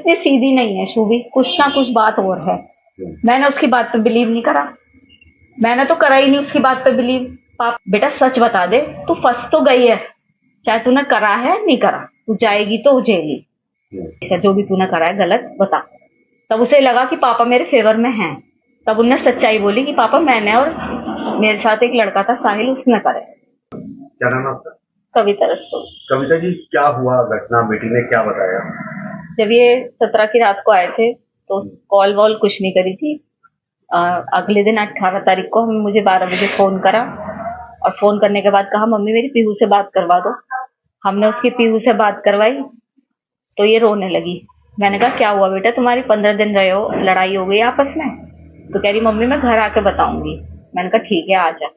इतनी सीधी नहीं है शुभी, कुछ ना कुछ बात और है। मैंने उसकी बात पे बिलीव नहीं करा, मैंने तो करा ही नहीं उसकी बात पे बिलीव। पाप बेटा सच बता दे, तू फंस तो गई है, चाहे तूने करा है नहीं करा, तू जाएगी तो जेली। ऐसा जो भी तूने करा है गलत बता। तब उसे लगा कि पापा मेरे फेवर में हैं, तब उन्हें सच्चाई बोली कि पापा मैंने और मेरे साथ एक लड़का था साहिल, उसने करे। क्या नाम है आपका? कविता रस्तोगी। कविता जी, क्या हुआ घटना, बेटी ने क्या बताया? जब ये 17 की रात को आए थे तो कॉल वॉल कुछ नहीं करी थी। अगले दिन 18 तारीख को मुझे 12 बजे फोन करा और फोन करने के बाद कहा मम्मी मेरी पीहू से बात करवा दो। हमने उसकी पीहू से बात करवाई तो ये रोने लगी। मैंने कहा क्या हुआ बेटा, तुम्हारी 15 दिन रहे हो, लड़ाई हो गई आपस में? तो कह रही मम्मी मैं घर आके बताऊंगी। मैंने कहा ठीक है आ जा।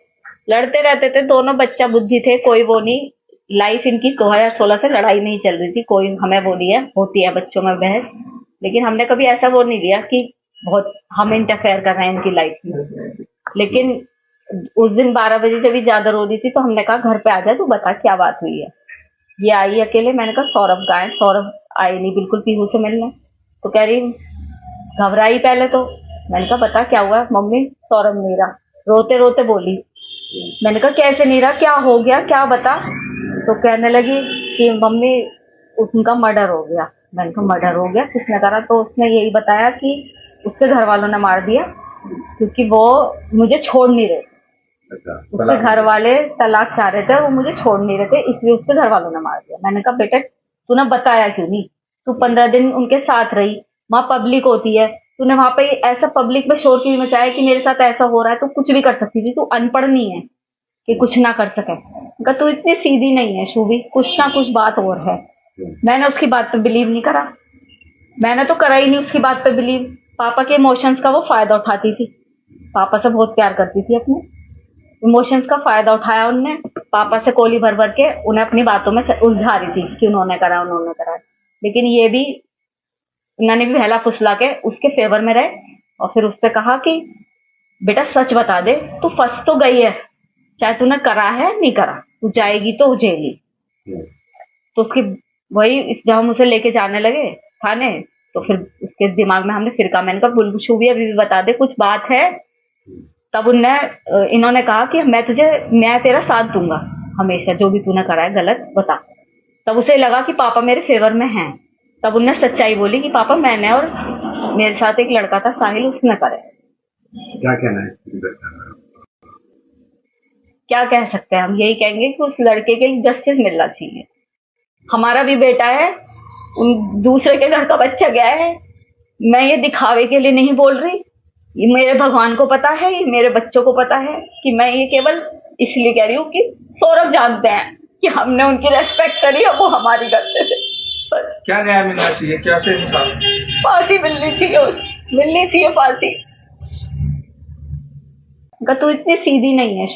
लड़ते रहते थे दोनों, बच्चा बुद्धि थे, कोई वो नहीं। लाइफ इनकी 2016 से लड़ाई नहीं चल रही थी, कोई हमें वो नहीं है, होती है बच्चों में बहस, लेकिन हमने कभी ऐसा वो नहीं लिया कि बहुत हम इंटरफेयर कर रहे हैं इनकी लाइफ में। लेकिन उस दिन 12 बजे जब भी ज्यादा रो रही थी तो हमने कहा घर पे आ जा, तू बता क्या बात हुई है। ये आई अकेले। मैंने कहा सौरभ कहाँ है? सौरभ आए नहीं बिल्कुल पीहू से मिलने। तो कह रही घबराई पहले तो। मैंने कहा बता क्या हुआ? मम्मी सौरभ नहीं रहा, रोते रोते बोली। मैंने कहा कैसे नहीं रहा, क्या हो गया, क्या बता। तो कहने लगी कि मम्मी उनका मर्डर हो गया। मैंने कहा मर्डर हो गया, किसने करा? तो उसने यही बताया कि उसके घर वालों ने मार दिया क्योंकि वो मुझे छोड़ नहीं रहे। उसके घर वाले तलाक चाह रहे थे, वो मुझे छोड़ नहीं रहे थे, इसलिए उसके घर वालों ने मार दिया। मैंने कहा बेटा तूने बताया क्यों नहीं? तू 15 दिन उनके साथ रही, वहां पब्लिक होती है, तूने वहां पे ऐसा पब्लिक में शोर क्यों मचाया कि मेरे साथ ऐसा हो रहा है? तू कुछ भी कर सकती थी, तू अनपढ़ नहीं है कि कुछ ना कर सके। अगर तू इतनी सीधी नहीं है शुभी, कुछ ना कुछ बात और है। मैंने उसकी बात पे बिलीव नहीं करा, मैंने तो करा ही नहीं उसकी बात पे बिलीव। पापा के इमोशंस का वो फायदा उठाती थी, पापा से बहुत प्यार करती थी, अपने इमोशंस का फायदा उठाया उनने। पापा से कोली भर भर के उन्हें अपनी बातों में उलझा रही थी कि उन्होंने करा उन्होंने करा। लेकिन ये भी उन्होंने भी बहला फुसला के उसके फेवर में रहे और फिर उससे कहा कि बेटा सच बता दे, तू फंस तो गई है, चाहे तूने करा है नहीं करा, तू जाएगी तो जेली। तो उसकी वही जब हम उसे लेके जाने लगे थाने तो फिर उसके दिमाग में हमने फिर कहा, मैंने कहा बुलबुशु भी अभी भी बता दे कुछ बात है। तब इन्होंने कहा कि मैं तेरा साथ दूंगा हमेशा, जो भी तूने करा है गलत बता। तब उसे लगा कि पापा मेरे फेवर में हैं, तब उन्हें सच्चाई बोली कि पापा मैंने और मेरे साथ एक लड़का था साहिल, उसने करे। क्या कहना है? क्या कह सकते हैं हम? यही कहेंगे कि उस लड़के के लिए जस्टिस मिलना चाहिए। हमारा भी बेटा है, उन दूसरे के घर का बच्चा गया है। मैं ये दिखावे के लिए नहीं बोल रही, ये मेरे भगवान को पता है, ये मेरे बच्चों को पता है कि मैं ये केवल इसलिए कह रही हूँ कि सौरभ जानते हैं कि हमने उनकी रेस्पेक्ट करी और वो हमारी करते थे। क्या न्याय मिलना चाहिए? क्या से फांसी मिलनी चाहिए फांसी। तू इतनी सीधी नहीं है।